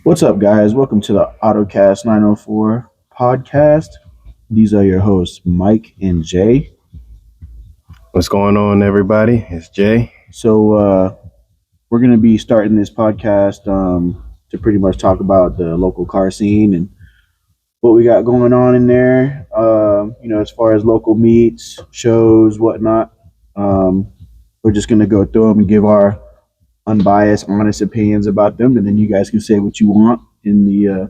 What's up, guys? Welcome to the AutoCast 904 podcast. These are your hosts, Mike and Jay. What's going on, everybody? It's Jay. So, we're going to be starting this podcast to pretty much talk about the local car scene and what we got going on in there. As far as local meets, shows, whatnot. We're just going to go through them and give our unbiased, honest opinions about them, and then you guys can say what you want in the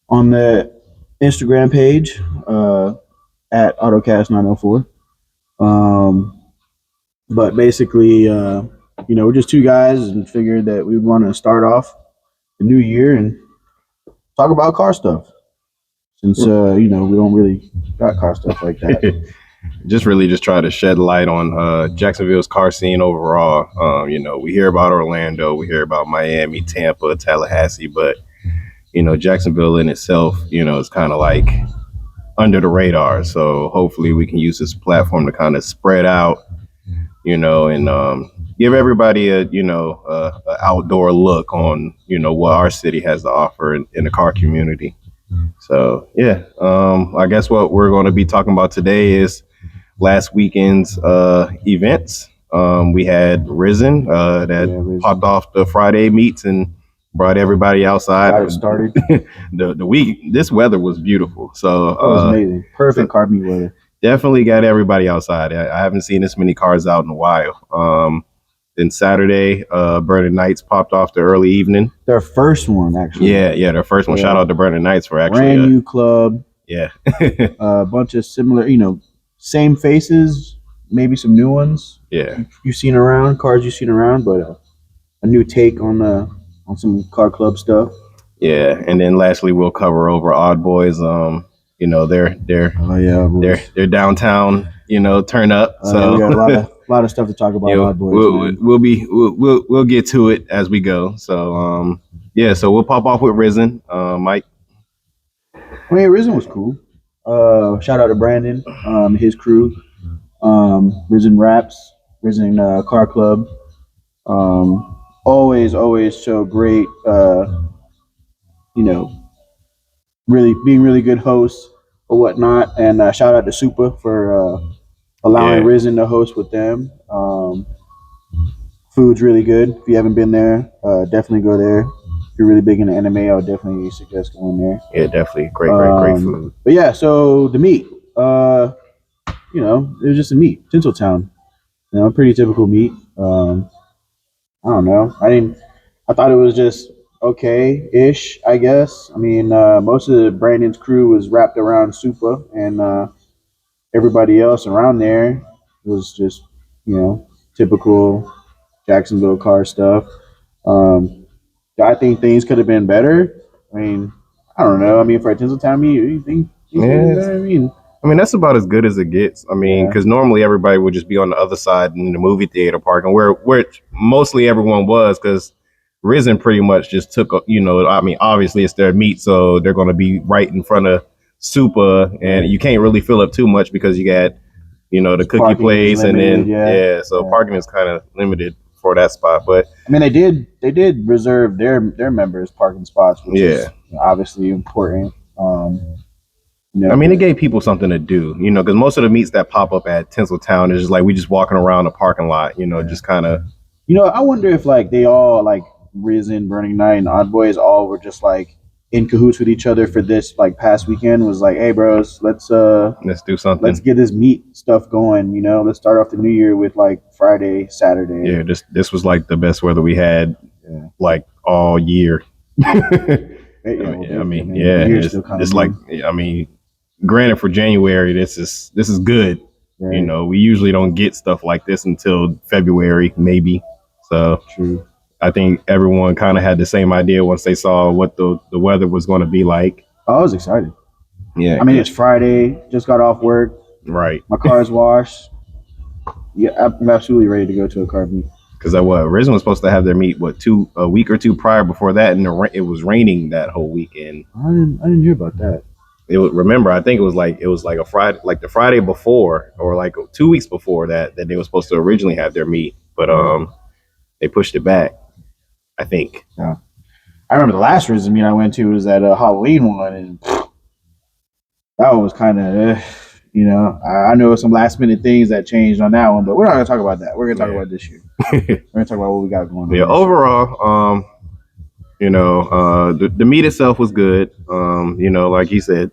on the Instagram page at AutoCast 904. Um, but basically, we're just two guys and figured that we want to start off the new year and talk about car stuff since, we don't really got car stuff like that. just try to shed light on Jacksonville's car scene overall. We hear about Orlando, we hear about Miami, Tampa, Tallahassee, but Jacksonville in itself, is kind of like under the radar. So hopefully we can use this platform to kind of spread out, and give everybody a outdoor look on what our city has to offer in the car community. So yeah, I guess what we're going to be talking about today is last weekend's events. We had Risen that Risen. popped off the Friday meets and brought everybody outside. Got it started. the week, this weather was beautiful, so That was amazing. Perfect car meet weather. Definitely got everybody outside. I haven't seen this many cars out in a while. Then Saturday, Burning Knights popped off the early evening. Their first one, actually. Yeah, their first one. Yeah. Shout out to Burning Knights for actually Brand new club. Yeah. A bunch of similar, same faces, maybe some new ones. Yeah. You've seen around, cars you've seen around, but a new take on some car club stuff. Yeah, and then lastly we'll cover over Odd Boys. They're downtown, turn up. So we got a lot of stuff to talk about. Odd Boys, we'll get to it as we go. So so we'll pop off with Risen. Mike. I mean, Risen was cool. Shout out to Brandon, his crew, Risen Raps, Risen Car Club. Always show great, really being really good hosts or whatnot. And shout out to Super for allowing Risen to host with them. Food's really good. If you haven't been there, definitely go there. If you're really big into anime, I would definitely suggest going there. Yeah, definitely. Great food. But yeah, so the meet, it was just a meet. Tinseltown. Pretty typical meet. I don't know. I thought it was just okay-ish, I guess. I mean, most of Brandon's crew was wrapped around Supa, and everybody else around there was just, typical Jacksonville car stuff. I think things could have been better. I mean, I don't know. I mean, for a Tinseltown meet, you think? I mean, that's about as good as it gets. I mean, because normally everybody would just be on the other side in the movie theater park, and where mostly everyone was, because Risen pretty much just took, obviously it's their meet, so they're going to be right in front of Supa, and you can't really fill up too much because you got, the cookie Parking place, limited, and then so parking is kind of limited for that spot. But I mean, they did reserve their members parking spots, which is obviously important. I mean, it gave people something to do, because most of the meets that pop up at Tinseltown is just like we just walking around the parking lot, just kind of. I wonder if like they all like Risen, Burning Knight, and Odd Boys all were just like in cahoots with each other for this like past weekend. Was like, hey, bros, let's do something. Let's get this meet stuff going. Let's start off the new year with like Friday, Saturday. Yeah, this was like the best weather we had like all year. It's like, I mean, granted for January, this is good. Right. We usually don't get stuff like this until February, maybe. So true. I think everyone kind of had the same idea once they saw what the weather was going to be like. I was excited. Yeah. I mean, it's Friday. Just got off work. Right. My car's washed. Yeah, I'm absolutely ready to go to a car meet. Because Risen was supposed to have their meet a week or two prior before that, and it was raining that whole weekend. I didn't hear about that. Remember, I think it was like a Friday, like the Friday before, or like 2 weeks before that they were supposed to originally have their meet, but they pushed it back, I think. Yeah. I remember the last Risen meet I went to was that Halloween one, and that one was kind of, I know some last minute things that changed on that one, but we're not gonna talk about that. We're gonna talk about this year. We're gonna talk about what we got going on. Yeah, overall, the meat itself was good. Like you said,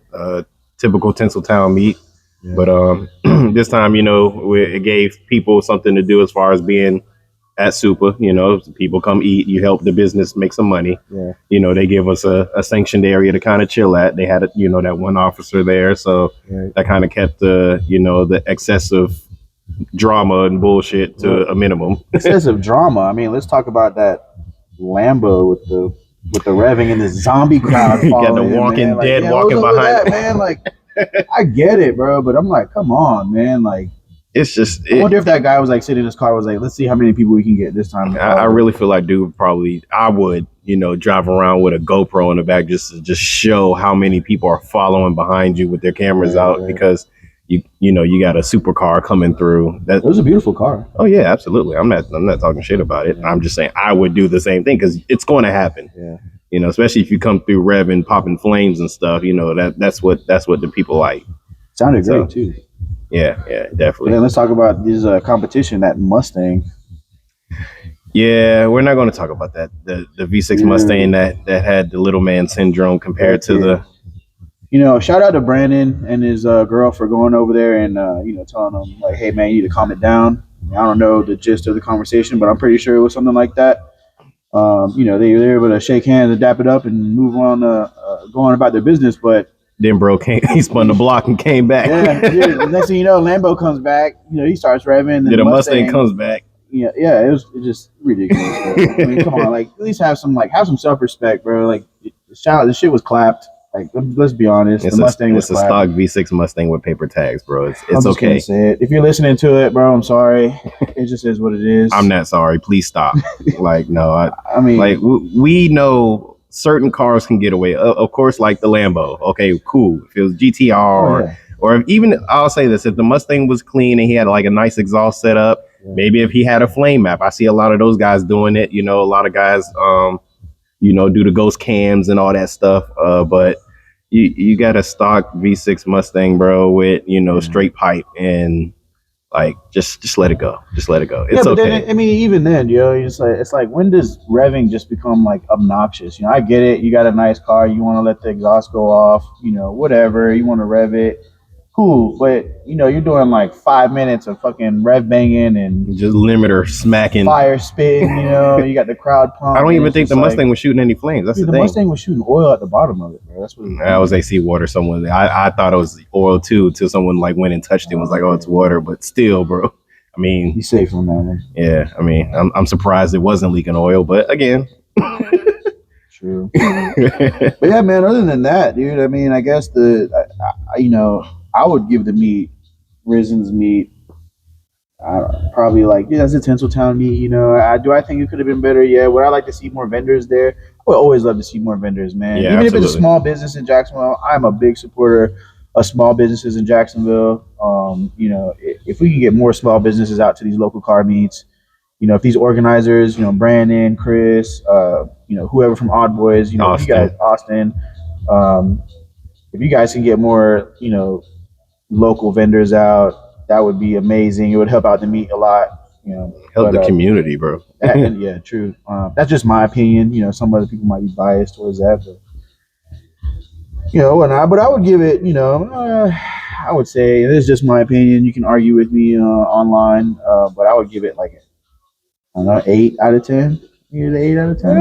typical Tinseltown meat. Yeah. But this time, it gave people something to do as far as being at Super. People come eat, you help the business make some money. Yeah. They give us a sanctioned area to kind of chill at. They had, that one officer there. So that kind of kept the excessive drama and bullshit to a minimum. Excessive drama. I mean, let's talk about that Lambo with the revving and the zombie crowd. You got the Walking Dead walking behind that, man. Like, I get it, bro, but I'm like, come on, man. Like, it's just. I wonder if that guy was like sitting in his car, was like, let's see how many people we can get this time. I really feel like, dude, I would, drive around with a GoPro in the back just to show how many people are following behind you with their cameras out, because you got a supercar coming through. It was a beautiful car. Oh yeah, absolutely. I'm not talking shit about it. I'm just saying I would do the same thing, because it's going to happen. Yeah. Especially if you come through revving, popping flames and stuff. That's what the people like. Sounded great too. Yeah, definitely. Let's talk about this competition, that Mustang. Yeah, we're not going to talk about that. The V6 Mustang that had the little man syndrome compared to the. Shout out to Brandon and his girl for going over there and telling them like, hey man, you need to calm it down. I don't know the gist of the conversation, but I'm pretty sure it was something like that. They were able to shake hands and dap it up and move on, go on about their business, but. Then bro he spun the block and came back. Yeah. The next thing you know, Lambo comes back. He starts revving. The Mustang comes back. Yeah. It was just ridiculous. I mean, come on, like at least have some self-respect, bro. Like the shit was clapped. Like let's be honest, the Mustang was clapped. It's a stock V6 Mustang with paper tags, bro. It's okay. Say it. If you're listening to it, bro, I'm sorry. It just is what it is. I'm not sorry. Please stop. Like no, I mean, like we know. Certain cars can get away. Of course, like the Lambo. Okay, cool. If it was GTR or if even, I'll say this, if the Mustang was clean and he had like a nice exhaust setup, maybe if he had a flame map. I see a lot of those guys doing it. A lot of guys, do the ghost cams and all that stuff. But you got a stock V6 Mustang, bro, with, straight pipe and like, just let it go. Just let it go. It's but okay. Then, even then, it's like, when does revving just become like obnoxious? I get it. You got a nice car. You want to let the exhaust go off, whatever. You want to rev it. Cool. But, you're doing like 5 minutes of fucking rev banging and just limiter smacking, fire spitting, you got the crowd pumping. I don't even think the Mustang was shooting any flames. That's the thing. The Mustang was shooting oil at the bottom of it, bro. That's what that was AC water. Someone, I thought it was oil too, till someone like went and touched it and was like, oh, it's water. But still, bro. I mean, he's safe on that one. Yeah, I mean, I'm surprised it wasn't leaking oil, but again. True. But yeah, man, other than that, dude, I mean, I guess I would give the meat, Risen's meat, probably like, it's a Tinseltown meat, do I think it could have been better? Yeah. Would I like to see more vendors there? I would always love to see more vendors, man. Yeah, even absolutely. If it's a small business in Jacksonville, I'm a big supporter of small businesses in Jacksonville. If we can get more small businesses out to these local car meets, if these organizers, Brandon, Chris, whoever from Odd Boys, Austin. You guys, Austin, if you guys can get more, local vendors out, that would be amazing. It would help out the meet a lot. Help the community, bro. Yeah, true. That's just my opinion. Some other people might be biased towards that, but whatnot. But I would give it, I would say, this is just my opinion. You can argue with me online, but I would give it like, I don't know, 8 out of 10. You're the 8 out of 10.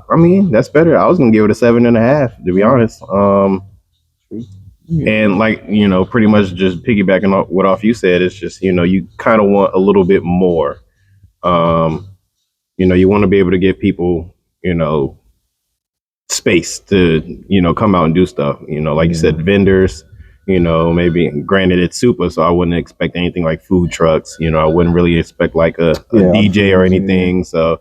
I mean, that's better. I was gonna give it a 7.5, to be honest. And like, pretty much just piggybacking off what you said, it's just, you kind of want a little bit more. You want to be able to give people, space to, come out and do stuff. Like you said, vendors, maybe, granted it's Super, so I wouldn't expect anything like food trucks. I wouldn't really expect like a DJ or anything. So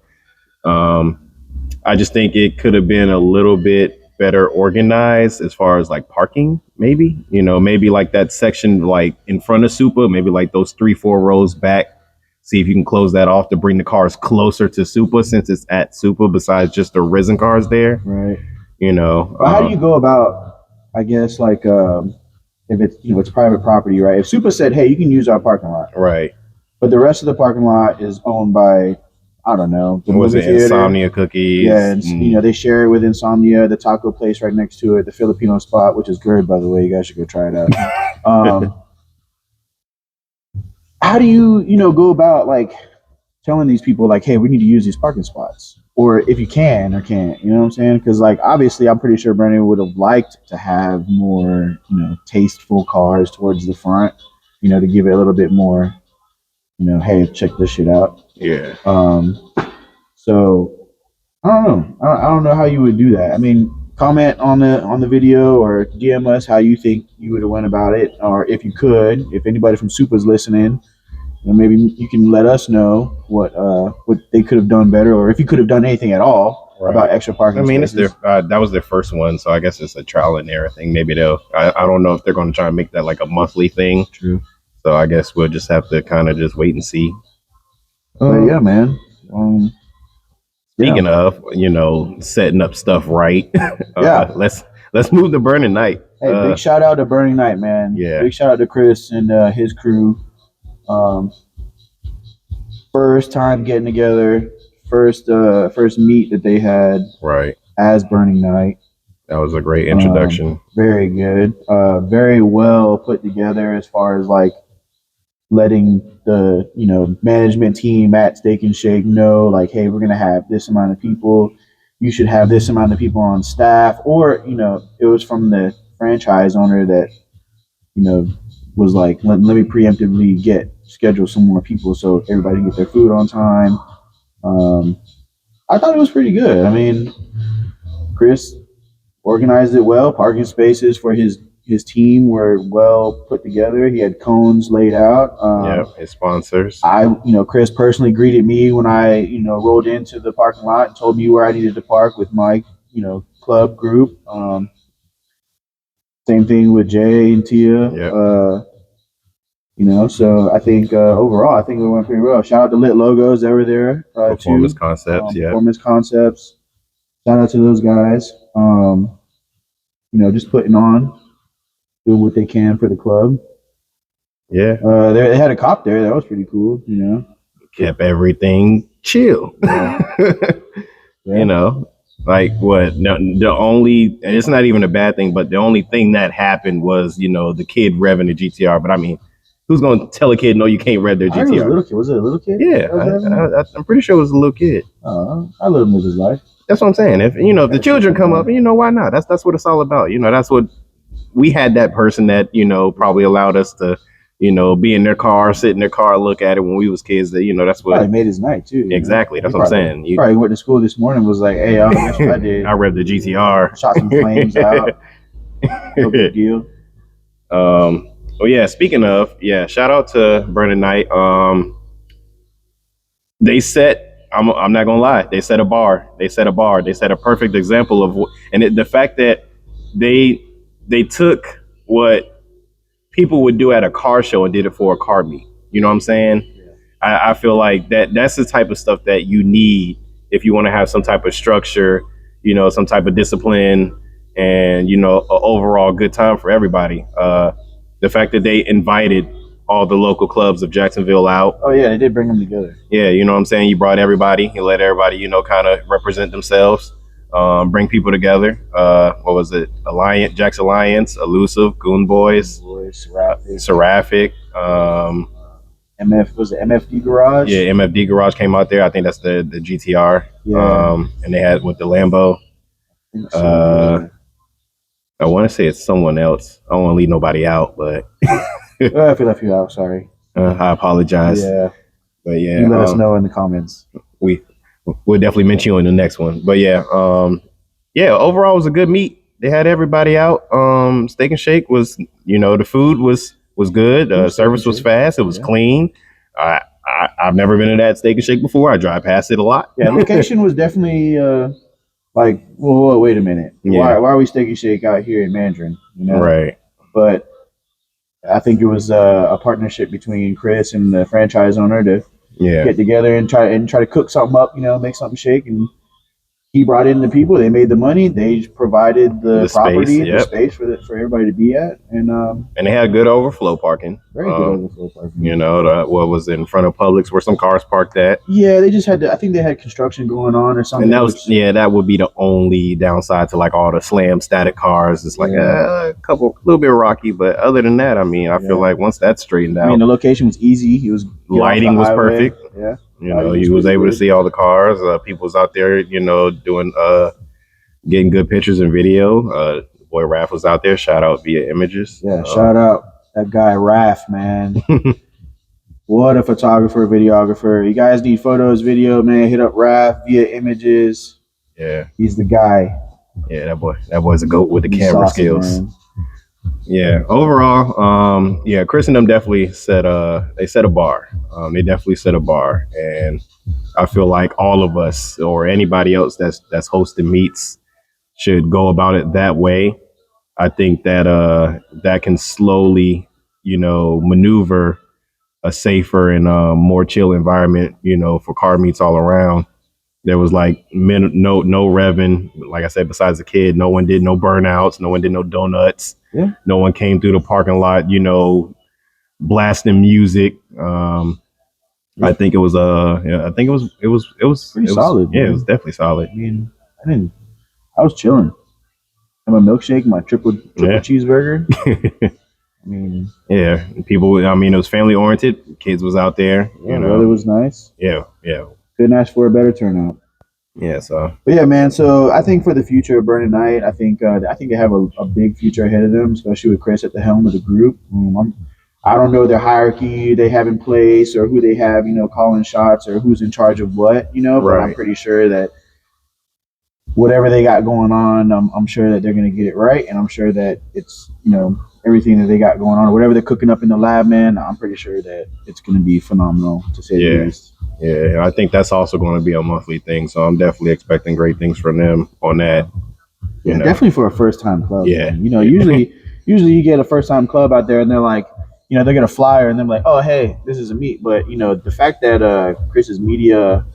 I just think it could have been a little bit better organized as far as like parking, maybe, maybe like that section like in front of Super, maybe like those 3-4 rows back, see if you can close that off to bring the cars closer to Supa, since it's at Supa besides just the Risen cars there. Right. You know. But how do you go about, I guess, like, if it's, you know, it's private property, right? If Supa said, hey, you can use our parking lot. Right. But the rest of the parking lot is owned by, I don't know, the Was movie it theater. Insomnia Cookies? Yeah, and you know, they share it with Insomnia, the taco place right next to it, the Filipino spot, which is good, by the way. You guys should go try it out. How do you, you know, go about like telling these people like, hey, we need to use these parking spots, or if you can or can't, you know what I'm saying? Because like obviously, I'm pretty sure Brandon would have liked to have more, you know, tasteful cars towards the front, you know, to give it a little bit more, you know, hey, check this shit out. Yeah. So I don't know. I don't know how you would do that. I mean, comment on the video or DM us how you think you would have went about it, or if you could, if anybody from Supa's listening, you know, maybe you can let us know what they could have done better, or if you could have done anything at all about extra parking. I mean, spaces. it's their that was their first one, so I guess it's a trial and error thing. Maybe they'll. I don't know if they're going to try and make that like a monthly thing. True. So I guess we'll just have to kind of just wait and see. But yeah, man. Speaking of, you know, setting up stuff right. Yeah. Let's move to Burning Night. Hey, big shout out to Burning Night, man. Yeah. Big shout out to Chris and his crew. First time getting together, first meet that they had Right. as Burning Night. That was a great introduction. Very good. Very well put together as far as like letting the, you know, management team at Steak and Shake know like, hey, we're gonna have this amount of people. You should have this amount of people on staff. Or, you know, it was from the franchise owner that, you know, was like, let me preemptively schedule some more people so everybody can get their food on time. I thought it was pretty good. I mean, Chris organized it well. Parking spaces for his team were well put together. He had cones laid out. His sponsors. Chris personally greeted me when I, you know, rolled into the parking lot and told me where I needed to park with my, you know, club group. Same thing with Jay and Tia. Yep. You know, so I think overall, I think it went pretty well. Shout out to Lit Logos that were there. Performance too. Concepts, yeah. Performance Concepts. Shout out to those guys. You know, just putting on, doing what they can for the club. Yeah. They had a cop there. That was pretty cool, you know. Kept everything chill. Yeah. You know, like what? No, it's not even a bad thing, but the only thing that happened was, you know, the kid revving the GTR. But I mean, who's going to tell a kid, no, you can't rev their GTR? It was a little kid. Was it a little kid? Yeah, I'm pretty sure it was a little kid. I let him live his life. That's what I'm saying. If the children come up, you know, why not? That's what it's all about. You know, that's what we had, that person that, you know, probably allowed us to, you know, be in their car, sit in their car, look at it when we was kids. That, you know, that's what probably made his night too. Exactly. That's what I'm saying. You probably went to school this morning, was like, hey, guess what I did? I revved the GTR. Shot some flames out. No big deal. Oh yeah, speaking of, shout out to Burning Night. They set, I'm not gonna lie, they set a bar. They set a perfect example of the fact that they took what people would do at a car show and did it for a car meet. You know what I'm saying? Yeah. I feel like that's the type of stuff that you need if you want to have some type of structure, you know, some type of discipline, and, you know, an overall good time for everybody. The fact that they invited all the local clubs of Jacksonville out. Oh yeah, they did bring them together. Yeah, you know what I'm saying? You brought everybody. You let everybody, you know, kind of represent themselves, bring people together. What was it? Jack's Alliance, Elusive, Goon Boys, Seraphic. Was it MFD Garage? Yeah, MFD Garage came out there. I think that's the GTR. Yeah. And they had with the Lambo. I want to say it's someone else. I don't want to leave nobody out, but I feel left you out. Sorry. I apologize. Yeah. But yeah, you let us know in the comments. We'll definitely mention you in the next one. But yeah, overall it was a good meet. They had everybody out. Steak and Shake was, you know, the food was good. Service was fast. It was clean. I've never been to that Steak and Shake before. I drive past it a lot. Yeah, location was definitely like, well, wait a minute. Yeah. Why are we Steak and Shake out here in Mandarin? You know? Right. But I think it was a partnership between Chris and the franchise owner to Yeah. get together and try to cook something up, make something shake. And he brought in the people. They made the money. They provided the property space, and the space for everybody to be at, and they had good overflow parking. Very good overflow parking. What was in front of Publix where some cars parked at. Yeah, they just had I think they had construction going on or something. And that would be the only downside to like all the slam static cars. It's like a little bit rocky, but other than that, I mean, I feel like once that's straightened out, I mean, the location was easy. It was lighting was perfect. Yeah. You was able to see all the cars. People was out there, doing getting good pictures and video. Boy Raph was out there. Shout out via images. Yeah, shout out that guy Raph, man. What a photographer, videographer. You guys need photos, video, man. Hit up Raph via images. Yeah, he's the guy. Yeah, that boy's a goat with the camera skills. Man. Yeah, overall, Chris and them definitely set a bar. They definitely set a bar, and I feel like all of us or anybody else that's hosting meets should go about it that way. I think that that can slowly, maneuver a safer and more chill environment, for car meets all around. There was like no revving. Like I said, besides the kid, no one did no burnouts. No one did no donuts. Yeah. No one came through the parking lot, blasting music. I think it was pretty solid. Yeah, it was definitely solid. I mean, I was chilling. Had my milkshake, my triple cheeseburger. I mean, yeah, people. I mean, it was family oriented. Kids was out there. Yeah, weather was nice. Yeah. Couldn't ask for a better turnout. Yeah, so. But yeah, man. So I think for the future of Burning Night, I think they have a big future ahead of them, especially with Chris at the helm of the group. I don't know their hierarchy they have in place or who they have, calling shots or who's in charge of what, but I'm pretty sure that whatever they got going on, I'm sure that they're going to get it right, and I'm sure that it's everything that they got going on, or whatever they're cooking up in the lab, man. I'm pretty sure that it's going to be phenomenal, to say the least. Yeah, I think that's also going to be a monthly thing, so I'm definitely expecting great things from them on that. Definitely for a first-time club. Yeah, man. Usually you get a first-time club out there, and they're like, they get a flyer, and they're like, oh, hey, this is a meet. But the fact that Chris's media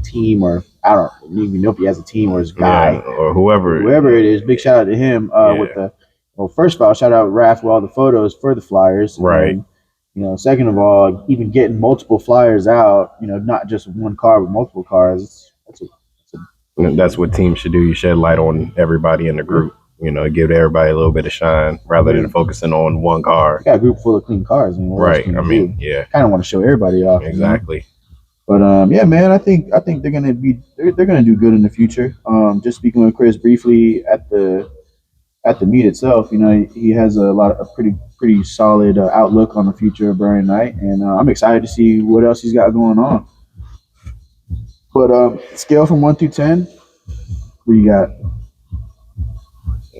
team, or I don't even know if he has a team or his guy or whoever it is, big shout out to him with the. Well, first of all, shout out Raph with all the photos for the flyers. Right. And, second of all, even getting multiple flyers out, not just one car, but multiple cars. That's what teams should do. You shed light on everybody in the group. Give everybody a little bit of shine rather than focusing on one car. You got a group full of clean cars. Right. I mean, yeah. Kind of want to show everybody off. Exactly. But yeah, man, I think they're gonna do good in the future. Just speaking with Chris briefly at the meet itself, he has a pretty solid outlook on the future of Burning Night, and I'm excited to see what else he's got going on. But scale from 1 through 10, what you got?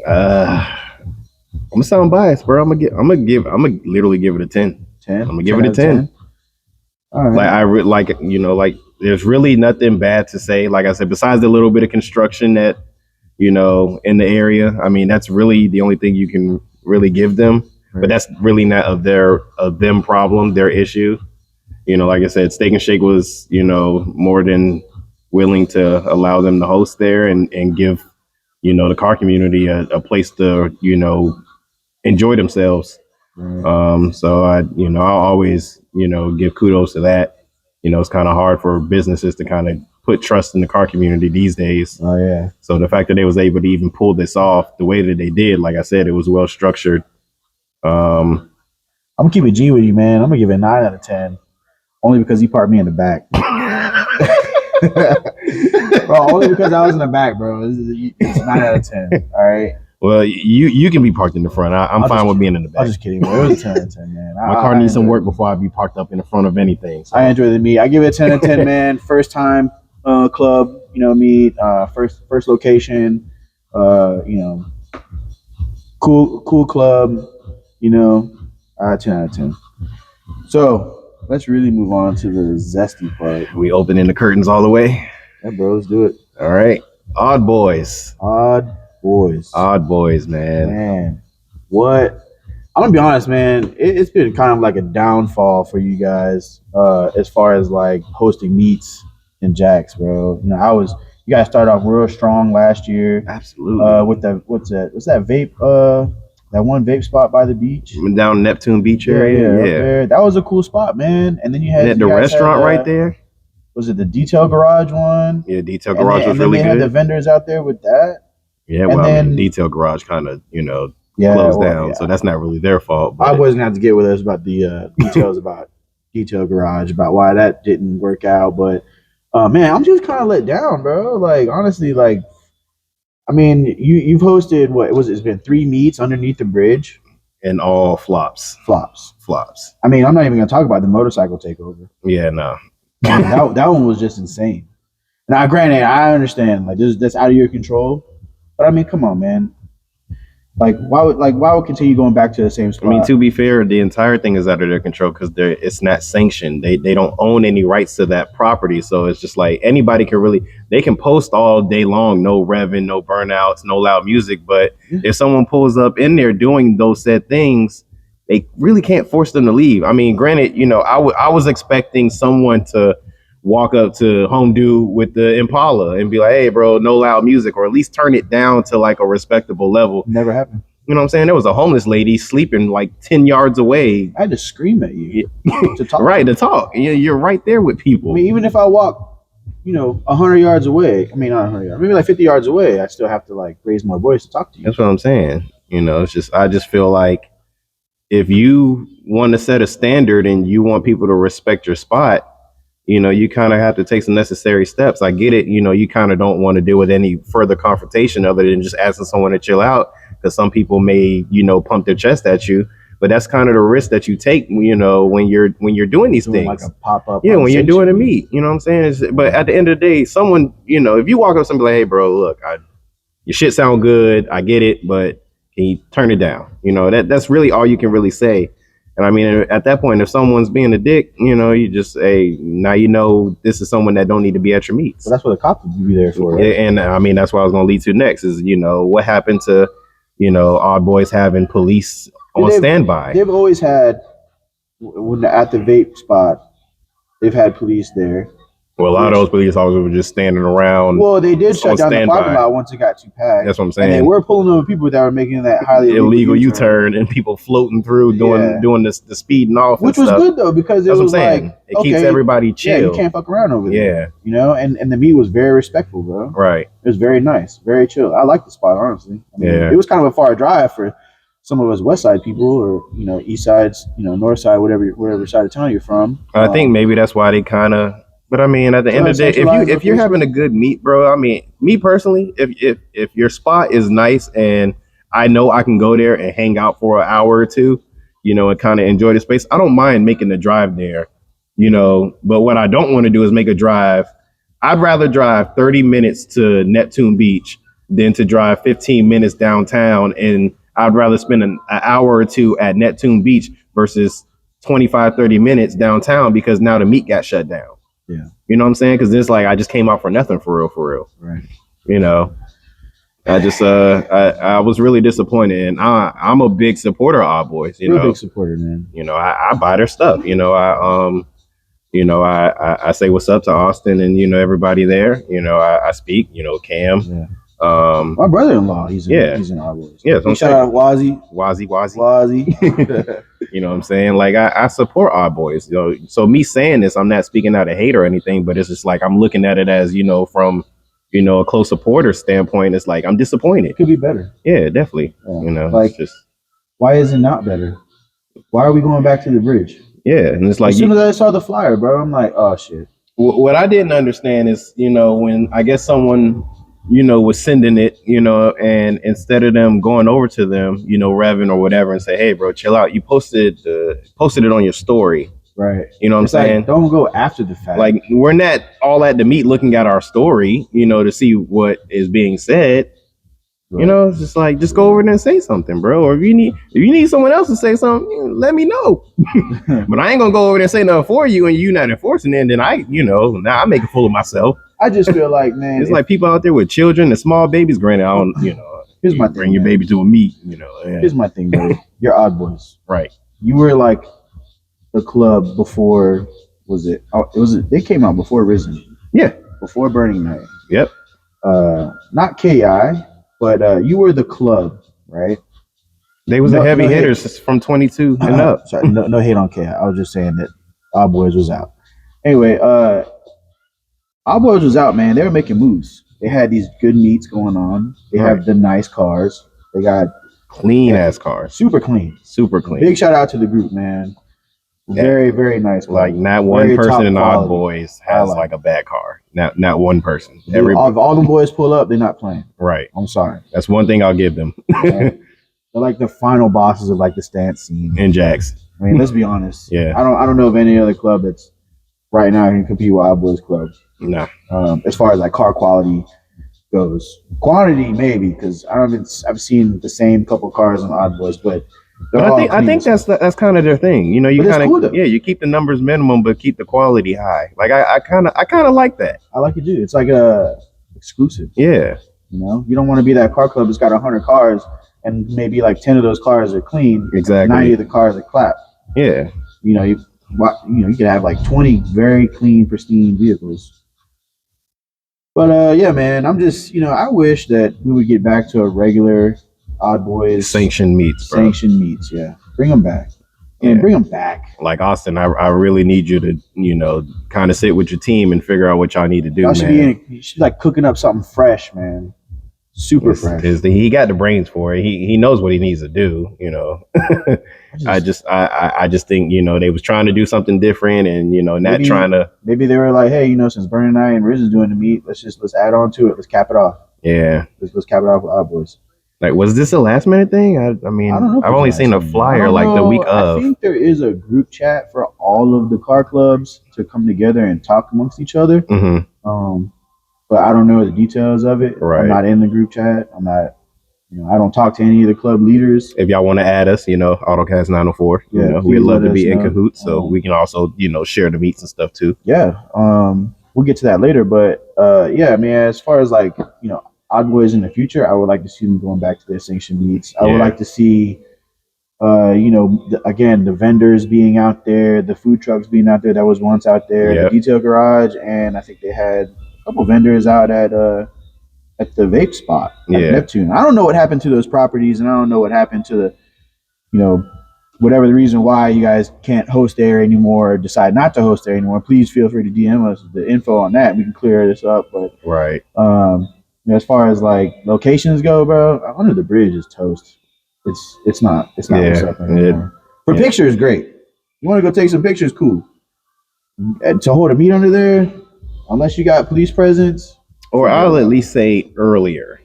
I'm gonna sound biased, bro. I'm gonna literally give it a 10. 10. I'm gonna give it a 10. All right. Like there's really nothing bad to say. Like I said, besides the little bit of construction that in the area. I mean, that's really the only thing you can really give them. Right. But that's really not of them problem, their issue. Like I said, Steak and Shake was, more than willing to allow them to host there and give, the car community a place to, enjoy themselves. Right. So I'll always, give kudos to that. It's kind of hard for businesses to kind of put trust in the car community these days. Oh yeah. So the fact that they was able to even pull this off the way that they did, like I said, it was well structured. I'm gonna keep it G with you, man. I'm gonna give it a 9 out of 10, only because he parked me in the back. Bro, only because I was in the back, bro. It's 9 out of 10. All right. Well, you can be parked in the front. I'm fine with being in the back. I'm just kidding, bro. It was a 10 out of 10, man. My car needs some work before I be parked up in the front of anything. So. I enjoy the meet. I give it a 10 out of 10, man. First time club, meet, first location, cool club, 10 out of 10. So let's really move on to the zesty part. We opening the curtains all the way? Yeah, bro, let's do it. All right. Odd Boys. Odd Boys, man. What? I'm gonna be honest, man. It's been kind of like a downfall for you guys, as far as like hosting meets in Jax, bro. You guys started off real strong last year. Absolutely. With the what's that vape? That one vape spot by the beach. Down Neptune Beach area. Up there. That was a cool spot, man. And then the restaurant right there. Was it the Detail Garage one? Yeah, Detail Garage was really good. And then they had the vendors out there with that. Yeah, well, I mean, Detail Garage kind of, closed down, so that's not really their fault. But I wasn't have to get with us about the details about Detail Garage, about why that didn't work out. But man, I'm just kind of let down, bro. Like honestly, like I mean, you've hosted it's been 3 meets underneath the bridge, and all flops. I mean, I'm not even gonna talk about the motorcycle takeover. Yeah, no. that one was just insane. Now, granted, I understand like that's out of your control, but I mean, come on, man. Why would continue going back to the same spot? I mean, to be fair, the entire thing is out of their control because it's not sanctioned. They don't own any rights to that property, so it's just like anybody they can post all day long, no revving, no burnouts, no loud music. But if someone pulls up in there doing those said things, they really can't force them to leave. I mean, granted, I was expecting someone to walk up to Home Dude with the Impala and be like, hey, bro, no loud music, or at least turn it down to like a respectable level. Never happened. You know what I'm saying? There was a homeless lady sleeping like 10 yards away. I had to scream at you to talk. Right, to talk. You're right there with people. I mean, even if I walk, 100 yards away, I mean, not 100 yards, maybe like 50 yards away, I still have to like raise my voice to talk to you. That's what I'm saying. I just feel like if you want to set a standard and you want people to respect your spot, you kind of have to take some necessary steps. I get it. You kind of don't want to deal with any further confrontation other than just asking someone to chill out, because some people may, pump their chest at you. But that's kind of the risk that you take, when you're doing these things. Like a pop-up. Yeah, when you're doing a meet, you know what I'm saying? But at the end of the day, someone, if you walk up to somebody like, hey, bro, look, your shit sound good. I get it, but can you turn it down? That's really all you can really say. And I mean, at that point, if someone's being a dick, you just say, now this is someone that don't need to be at your meets. So that's what the cops would be there for. Right? And I mean, that's what I was going to lead to next is, what happened to, Odd Boys having police on standby? They've always had, at the vape spot, they've had police there. Well, a lot of those police officers were just standing around. Well, they did shut down the parking lot once it got too packed. That's what I'm saying. And they were pulling over people that were making that highly illegal U-turn and people floating through doing the speeding off, which was good though, because it was like it keeps everybody chill. Yeah, you can't fuck around over there. Yeah, and the meet was very respectful, bro. Right. It was very nice, very chill. I like the spot, honestly. I mean, it was kind of a far drive for some of us West Side people, or East Sides, North Side, whatever side of town you're from. I think maybe that's why they kind of. But I mean, at the end of the day, if you're having a good meet, bro, I mean, me personally, if your spot is nice and I know I can go there and hang out for an hour or two, and kind of enjoy the space, I don't mind making the drive there, But what I don't want to do is make a drive. I'd rather drive 30 minutes to Neptune Beach than to drive 15 minutes downtown, and I'd rather spend an hour or two at Neptune Beach versus 25, 30 minutes downtown because now the meet got shut down. Yeah. You know what I'm saying? Because it's like I just came out for nothing for real. Right. I just I was really disappointed, and I'm a big supporter of Odd Boys. You're a big supporter, man. I buy their stuff. I say what's up to Austin and everybody there. I speak. Cam. Yeah. My brother-in-law, he's in Odd Boys. Yeah, so shout out Wazzy. You know what I'm saying? Like I support Odd Boys. So me saying this, I'm not speaking out of hate or anything, but it's just like I'm looking at it as from a close supporter standpoint. It's like I'm disappointed. It could be better. Yeah, definitely. Like just why is it not better? Why are we going back to the bridge? Yeah, and it's like as soon as I saw the flyer, bro, I'm like, oh shit. What I didn't understand is when I guess someone was sending it, and instead of them going over to them, Revin or whatever, and say, hey, bro, chill out. You posted it on your story. Right. You know what I'm saying? Like, don't go after the fact. Like, we're not all at the meet looking at our story, to see what is being said. Right. It's just like, just go over there and say something, bro. Or if you need someone else to say something, let me know. But I ain't gonna go over there and say nothing for you and you not enforcing it, and then now I make a fool of myself. I just feel like, man, it's like people out there with children and small babies. Granted, I don't, Here's my thing, bring your man. baby to a meet, you know. Yeah. Here's my thing, buddy. You're odd boys. Right. You were like the club before. Was it? It was. They came out before Risen. Yeah. Before Burning Night. Yep. Not KI, but you were the club, right? They was the heavy hitters from 22 and up. Sorry, no hate on KI. I was just saying that Odd Boys was out. Anyway, Odd Boys was out, man. They were making moves. They had these good meets going on. They have the nice cars. They got clean ass cars. Super clean. Super clean. Big shout out to the group, man. Very, very nice car. Like not one person in Odd Boys has like a bad car. Not one person. Dude, all the boys pull up, they're not playing. Right. I'm sorry. That's one thing I'll give them. They're like the final bosses of like the stance scene. And Jax. I mean, let's be honest. Yeah. I don't know of any other club that's right now can compete with Odd Boys Club. No. As far as like car quality goes, quantity maybe because I've seen the same couple cars on Odd Boys, but I think that's kind of their thing. You know, you kind of cool, you keep the numbers minimum but keep the quality high. Like I kind of like that. I like it too. It's like a exclusive. Yeah. You know, you don't want to be that car club that's got 100 cars and maybe like 10 of those cars are clean. Exactly. 90 of the cars are clapped. Yeah. You know, you could have like 20 very clean, pristine vehicles. But yeah, man, I'm just, I wish that we would get back to a regular Odd Boys sanctioned meets, bro. Sanctioned meets, yeah. Bring them back. And bring them back. Like Austin, I really need you to, kind of sit with your team and figure out what y'all need to do, y'all man. You should like cooking up something fresh, man. Super fresh. He got the brains for it. He knows what he needs to do, I just think, they was trying to do something different and, not trying to. Maybe they were like, hey, since Burning Night and Riz is doing the meet, let's add on to it. Let's cap it off. Yeah. Let's cap it off with Odd Boys. Like, was this a last minute thing? I mean, I don't know. I've only seen a flyer like the week of. I think there is a group chat for all of the car clubs to come together and talk amongst each other. Mm-hmm. But I don't know the details of it. Right. I'm not in the group chat. I'm not, I don't talk to any of the club leaders. If y'all want to add us, AutoCast 904, we'd love to be in cahoots. So we can also, share the meets and stuff too. Yeah. We'll get to that later. But yeah, I mean, as far as like, Odd Boys in the future, I would like to see them going back to their sanctioned meets. I would like to see, again, the vendors being out there, the food trucks being out there that was once out there, the detail garage, and I think they had a couple vendors out at the vape spot at Neptune. I don't know what happened to those properties, and I don't know what happened to the, whatever the reason why you guys can't host there anymore or decide not to host there anymore. Please feel free to DM us the info on that. We can clear this up. But right. As far as like locations go, bro, Under the Bridge is toast. It's not what's up anymore. For pictures, great. You want to go take some pictures, cool. And to hold a meet under there, unless you got police presence. Or I'll at least say earlier.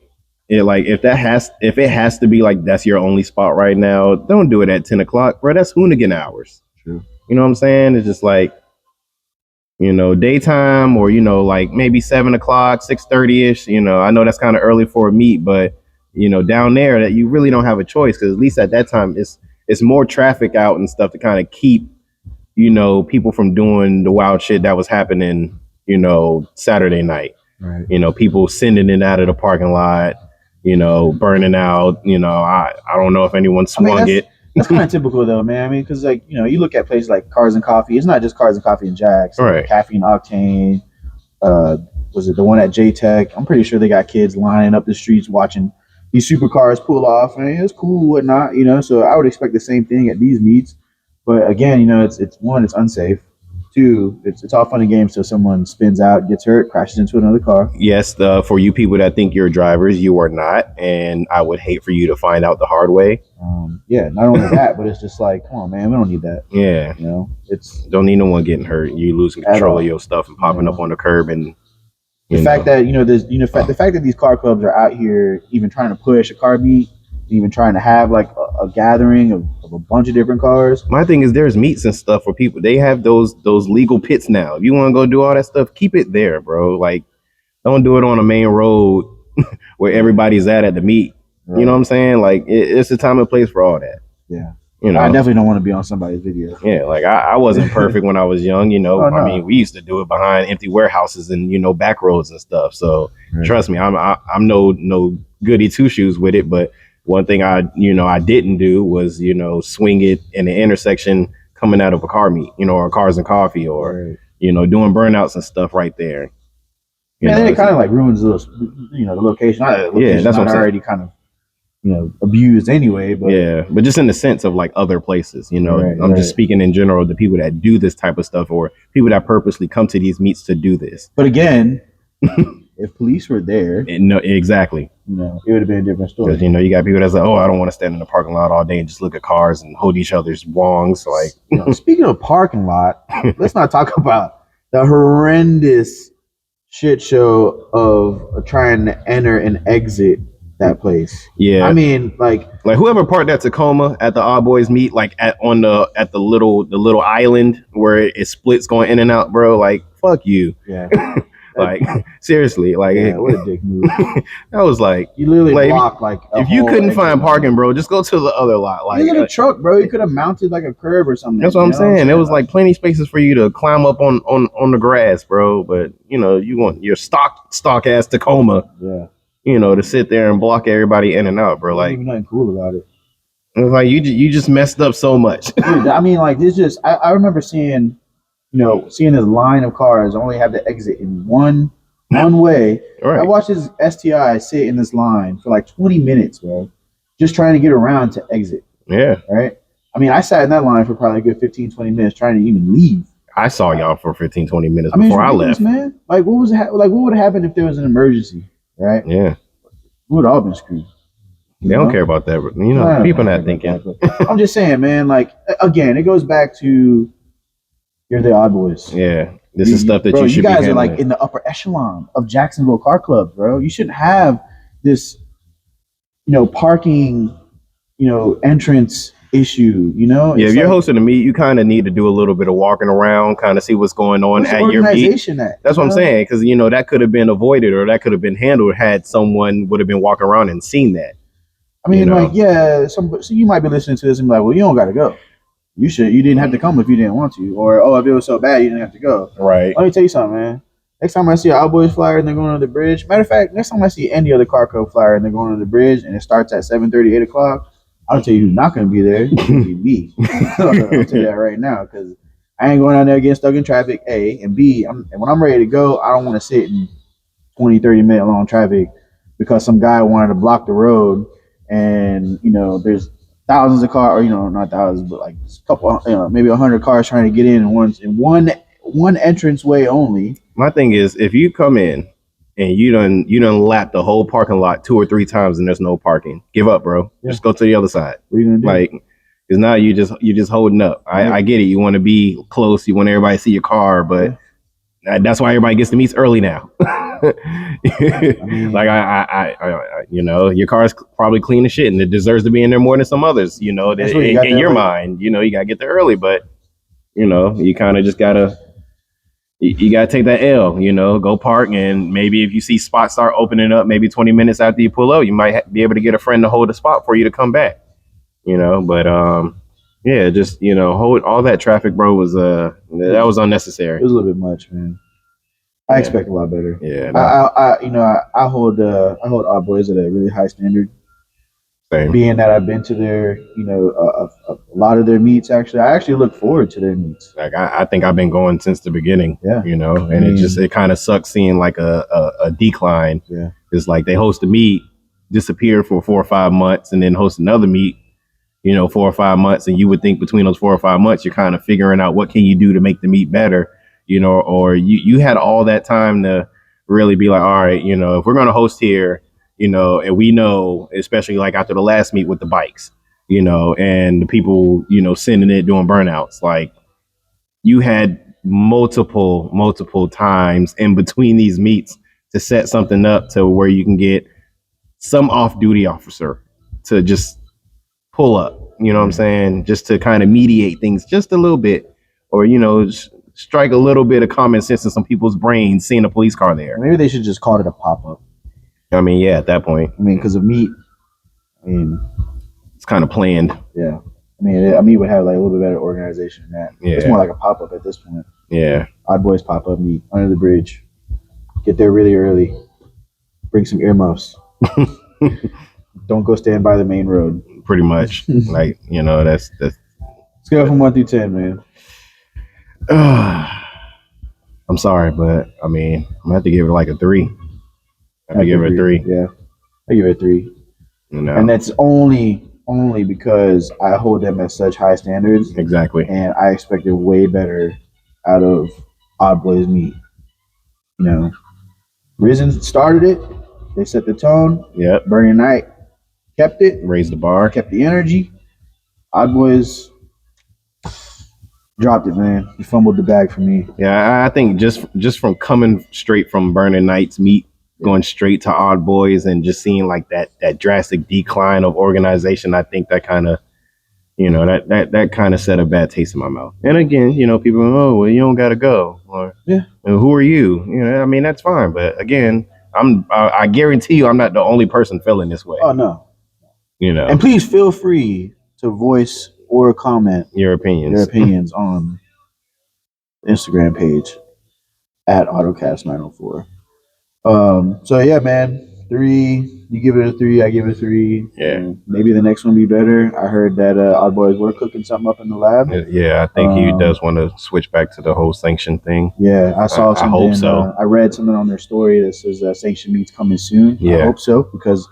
If it has to be like that's your only spot right now, don't do it at 10 o'clock, bro. That's hoonigan hours. True. You know what I'm saying? It's just like, daytime or, like maybe 7 o'clock, 6:30-ish. I know that's kind of early for a meet, but, down there that you really don't have a choice because at least at that time it's more traffic out and stuff to kind of keep, people from doing the wild shit that was happening, Saturday night. Right. People sending it out of the parking lot, burning out. I don't know if anyone swung it. That's kind of typical though, man. I mean, because like, you look at places like Cars and Coffee. It's not just Cars and Coffee and Jack's. Right. Caffeine Octane. Was it the one at J-Tech? I'm pretty sure they got kids lining up the streets watching these supercars pull off. I mean, it's cool, whatnot, So I would expect the same thing at these meets. But again, it's one, it's unsafe. Two, it's all fun and games till someone spins out, gets hurt, crashes into another car. Yes, for you people that think you're drivers, you are not, and I would hate for you to find out the hard way. Yeah, not only that, but it's just like, come on, man, we don't need that. Yeah, don't need no one getting hurt. You losing control of your stuff and popping up on the curb, and the fact that the fact that these car clubs are out here even trying to push a car meet, even trying to have like a gathering of a bunch of different cars. My thing is there's meets and stuff for people. They have those legal pits now. If you want to go do all that stuff, keep it there, bro. Like, don't do it on a main road where everybody's at the meet. Right. You know what I'm saying? Like, it's a time and place for all that. Yeah. I definitely don't want to be on somebody's video. Yeah, like I wasn't perfect when I was young, Oh, no. I mean, we used to do it behind empty warehouses and back roads and stuff. So trust me, I'm no goody two shoes with it. But one thing I didn't do was swing it in the intersection coming out of a car meet, or Cars and Coffee, or Right. doing burnouts and stuff right there. And then it kind of like ruins the location. That's what I'm saying. Already kind of abused anyway. But but just in the sense of like other places, Right, I'm just speaking in general, the people that do this type of stuff or people that purposely come to these meets to do this. But again, if police were there, no, exactly. It would have been a different story. You got people that's like, oh, I don't want to stand in the parking lot all day and just look at cars and hold each other's wongs. Like, speaking of parking lot, let's not talk about the horrendous shit show of trying to enter and exit that place. Yeah, I mean, like whoever parked at Tacoma at the Odd Boys meet, like at the little island where it splits going in and out, bro. Like, fuck you. Yeah. Like, seriously, like, what a dick move. I was like, you literally block like if you couldn't find parking, bro, just go to the other lot. Like, you get a truck, bro. You could have mounted like a curb or something. That's what I'm saying. There was like plenty spaces for you to climb up on the grass, bro. But you want your stock ass Tacoma, to sit there and block everybody in and out, bro. Like, nothing cool about it. It was like you just messed up so much. Dude, I mean, like this just I remember seeing this line of cars only have to exit in one way. Right. I watched this STI sit in this line for like 20 minutes, bro, just trying to get around to exit. Yeah. Right. I mean, I sat in that line for probably a good 15, 20 minutes trying to even leave. I saw y'all for 15, 20 minutes before I left. Man, like what would have happened if there was an emergency? Right. Yeah. We would all been screwed. They don't care about that, but people not thinking. I'm just saying, man. Like again, it goes back to you're the odd boys. Yeah, this is stuff that you should. You guys are like in the upper echelon of Jacksonville car clubs, bro. You shouldn't have this, parking, entrance issue. Yeah, if you're hosting a meet, you kind of need to do a little bit of walking around, kind of see what's going on at your meet. That's what I'm saying, because that could have been avoided or that could have been handled had someone would have been walking around and seen that. I mean, so you might be listening to this and be like, well, you don't got to go. You didn't have to come if you didn't want to. Or, if it was so bad, you didn't have to go. Right. Let me tell you something, man. Next time I see an Odd Boys flyer and they're going under the bridge, matter of fact, next time I see any other car club flyer and they're going under the bridge and it starts at 7:30, 8 o'clock, I'll tell you who's not going to be there. It's going to be me. I'll tell you that right now because I ain't going out there getting stuck in traffic, A. And B, when I'm ready to go, I don't want to sit in 20, 30-minute long traffic because some guy wanted to block the road and, there's thousands of cars, or not thousands, but like a couple, maybe 100 cars trying to get in one entrance way only. My thing is, if you come in and you done lap the whole parking lot 2 or 3 times and there's no parking, give up, bro. Yeah. Just go to the other side. What are you gonna do? Like, because now you just holding up. I get it. You want to be close. You want everybody to see your car, but that's why everybody gets to meet early now. Like I your car's probably clean as shit and it deserves to be in there more than some others. In your mind, you gotta get there early, but you kind of just gotta take that L. Go park, and maybe if you see spots start opening up, maybe 20 minutes after you pull up, you might be able to get a friend to hold a spot for you to come back. But just hold all that traffic, bro. Was that was unnecessary. It was a little bit much, man. I expect a lot better. Yeah, I hold Odd Boys at a really high standard. Same. Being that I've been to their, a lot of their meets. Actually, I actually look forward to their meets. Like I think I've been going since the beginning. Yeah. And it kind of sucks seeing like a decline. Yeah. It's like they host a meet, disappear for 4 or 5 months, and then host another meet, 4 or 5 months, and you would think between those 4 or 5 months you're kind of figuring out what can you do to make the meet better. Or you had all that time to really be like, all right, if we're going to host here, and we know, especially like after the last meet with the bikes, and the people, sending it, doing burnouts, like you had multiple times in between these meets to set something up to where you can get some off-duty officer to just pull up, what I'm saying? Just to kind of mediate things just a little bit, or, strike a little bit of common sense in some people's brains seeing a police car there. Maybe they should just call it a pop-up. I mean, yeah, at that point. Because a meet, it's kind of planned. Yeah. A meet would have like a little bit better organization than that. Yeah. It's more like a pop-up at this point. Yeah. Odd Boys pop-up meet under the bridge. Get there really early. Bring some earmuffs. Don't go stand by the main road. Pretty much. Like, that's Scale from 1 through 10, man. I'm sorry, but I mean, I'm gonna have to give it like a 3. I have to give it a 3. Yeah, I give it a 3. And that's only because I hold them at such high standards. Exactly. And I expected way better out of Odd Boys Meet. Risen started it. They set the tone. Yep. Burning Night kept it. Raised the bar. Kept the energy. Odd Boys dropped it, man. He fumbled the bag for me. Yeah, I think just from coming straight from Burning Nights Meet, going straight to Odd Boys, and just seeing like that drastic decline of organization, I think that kind of, that kind of set a bad taste in my mouth. And again, people, oh, well, you don't got to go, or who are you? I mean, that's fine, but again, I guarantee you, I'm not the only person feeling this way. Oh no. And please feel free to voice or comment your opinions on the Instagram page at AutoCast904. So yeah, man, 3. You give it a 3. I give it a 3. Yeah. Maybe the next one be better. I heard that Odd Boys were cooking something up in the lab. Yeah, I think he does want to switch back to the whole sanction thing. Yeah, I saw something. I hope so. I read something on their story that says sanction meets coming soon. Yeah. I hope so, because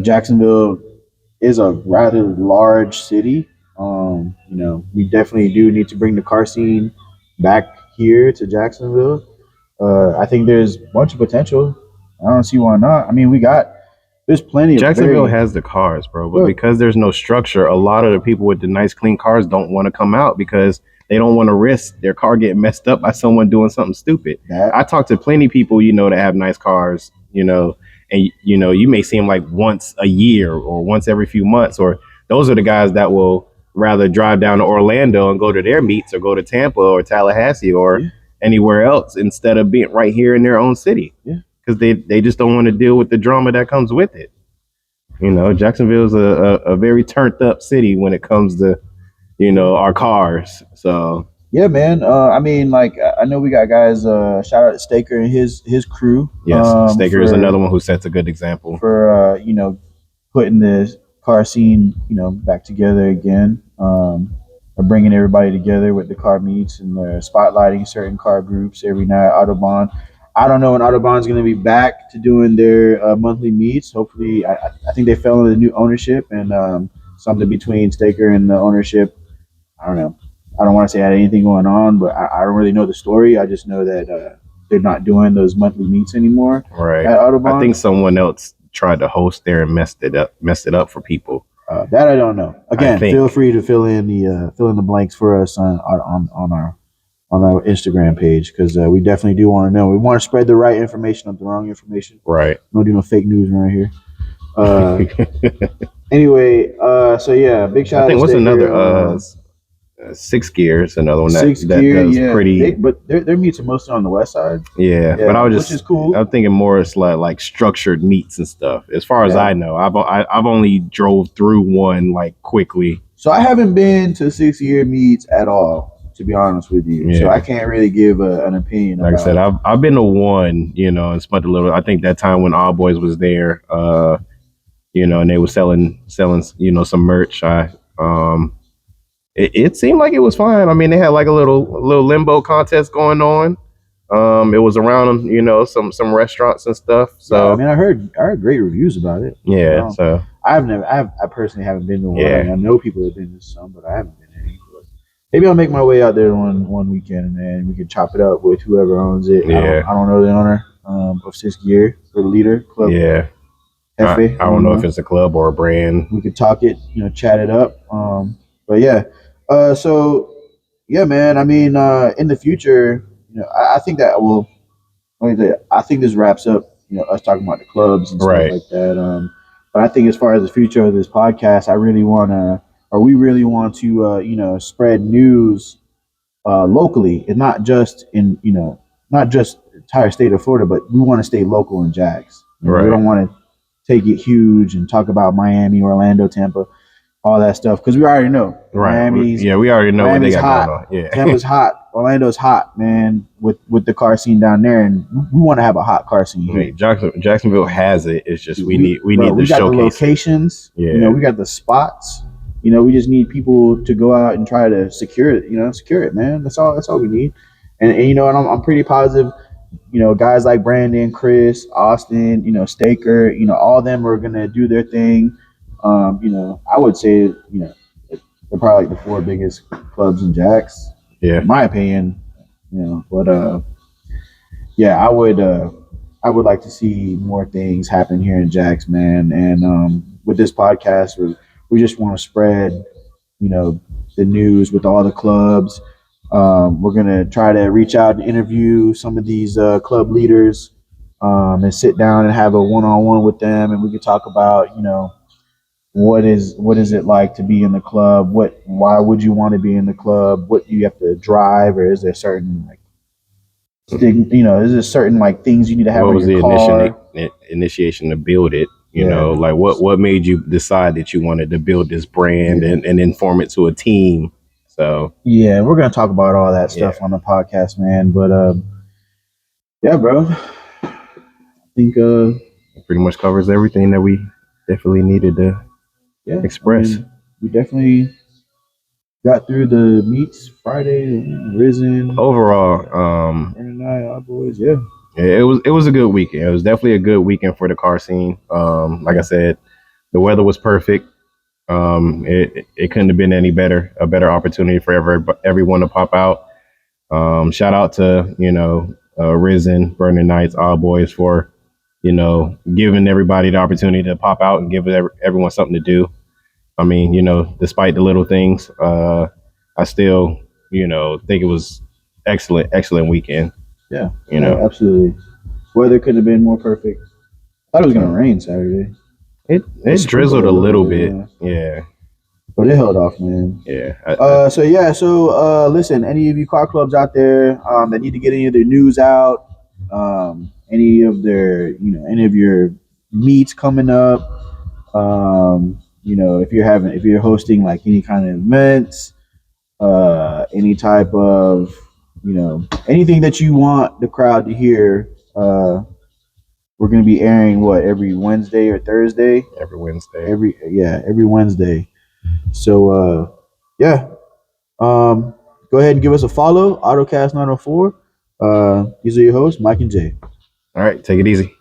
Jacksonville is a rather large city. We definitely do need to bring the car scene back here to Jacksonville. I think there's a bunch of potential. I don't see why not. I mean, there's plenty of Jacksonville has the cars, bro, but because there's no structure, a lot of the people with the nice, clean cars don't want to come out because they don't want to risk their car getting messed up by someone doing something stupid. I talk to plenty of people, that have nice cars, and you may see them like once a year or once every few months, or those are the guys that will rather drive down to Orlando and go to their meets, or go to Tampa or Tallahassee or anywhere else instead of being right here in their own city. Yeah. Because they just don't want to deal with the drama that comes with it. Jacksonville is a very turned up city when it comes to, our cars. So yeah, man. I mean, like, I know we got guys. Shout out to Staker and his crew. Yes, Staker is another one who sets a good example for putting the car scene back together again. Bringing everybody together with the car meets and spotlighting certain car groups every night. Autobahn. I don't know when Autobahn's going to be back to doing their monthly meets. Hopefully, I think they fell into the new ownership, and something between Staker and the ownership. I don't know. I don't want to say I had anything going on, but I don't really know the story. I just know that they're not doing those monthly meets anymore. Right. At Autobahn. I think someone else tried to host there and messed it up for people. That I don't know. Again, feel free to fill in the blanks for us on our Instagram page, because we definitely do want to know. We want to spread the right information, not the wrong information. Right. Don't do no fake news around here. Anyway, so yeah, big shout out. I think to what's Staker, another 6 Gears, another one that does pretty. But their meets are mostly on the west side. Yeah, but I was just, which is cool. I'm thinking more it's like structured meets and stuff. As far as I know, I've only drove through one like quickly. So I haven't been to 6-year meets at all, to be honest with you. Yeah. So I can't really give an opinion. Like I said, I've been to one, and spent a little. I think that time when Odd Boys was there, and they were selling, some merch. It seemed like it was fine. I mean, they had like a little limbo contest going on. It was around, some restaurants and stuff. So yeah, I mean, I heard great reviews about it. Yeah. So I personally haven't been to one. Yeah. I mean, I know people have been to some, but I haven't been to any. Maybe I'll make my way out there one weekend, and then we can chop it up with whoever owns it. Yeah. I don't know the owner of 6 Gear, or the leader club. Yeah. I don't know if it's a club or a brand. We could talk it, chat it up. But yeah. So yeah, man. I mean, in the future, I think that I think this wraps up, us talking about the clubs and stuff like that. But I think as far as the future of this podcast, we really want to, spread news locally, and not just not just the entire state of Florida, but we want to stay local in Jags. We don't want to take it huge and talk about Miami, Orlando, Tampa. all that stuff, because we already know Right. We already know what they Miami's got going hot, on. Yeah. Tampa's hot, Orlando's hot, man. With the car scene down there, and we want to have a hot car scene here. Jacksonville has it. It's just we need we to got the showcase locations. it. Yeah. You know, we got the spots. You know, we just need people to go out and try to secure it. You know, secure it, man. That's all. That's all we need. And you know, and I'm pretty positive. You know, guys like Brandon, Chris, Austin, you know, Staker, you know, all of them are gonna do their thing. You know, I would say, you know, they're probably like the four biggest clubs in Jacks, Yeah. in my opinion. You know, but yeah, I would like to see more things happen here in Jacks, man. And with this podcast, we just want to spread, you know, the news with all the clubs. We're gonna try to reach out and interview some of these club leaders, and sit down and have a one-on-one with them, and we could talk about, you know, what is it like to be in the club? Why would you want to be in the club? What do you have to drive, or is there certain like you know, is there certain like things you need to have What in was your the car? initiation to build it? You Yeah. know, like what made you decide that you wanted to build this brand Yeah. and then form it to a team? So Yeah, we're gonna talk about all that stuff on the podcast, man. But yeah, bro. I think it pretty much covers everything that we definitely needed to express. I mean, we definitely got through the meets Friday, Risen, Overall, Friday night, our boys. Yeah. it was a good weekend. It was definitely a good weekend for the car scene. Like I said, the weather was perfect. It couldn't have been any better. A better opportunity for everyone to pop out. Shout out to Risen, Burning Knights, All Boys for giving everybody the opportunity to pop out and give everyone something to do. I mean, despite the little things, I still think it was excellent weekend. Yeah, absolutely. Weather could have been more perfect. I thought it was gonna rain Saturday. It drizzled a little bit. Yeah. But it held off, man. Yeah. So listen, any of you car clubs out there that need to get any of their news out, any of any of your meets coming up, you know, if you're hosting like any kind of events, any type of, you know, anything that you want the crowd to hear, we're gonna be airing every Wednesday or Thursday? Every Wednesday. Every Wednesday. So yeah, go ahead and give us a follow. AutoCast 904. These are your hosts, Mike and Jay. All right, take it easy.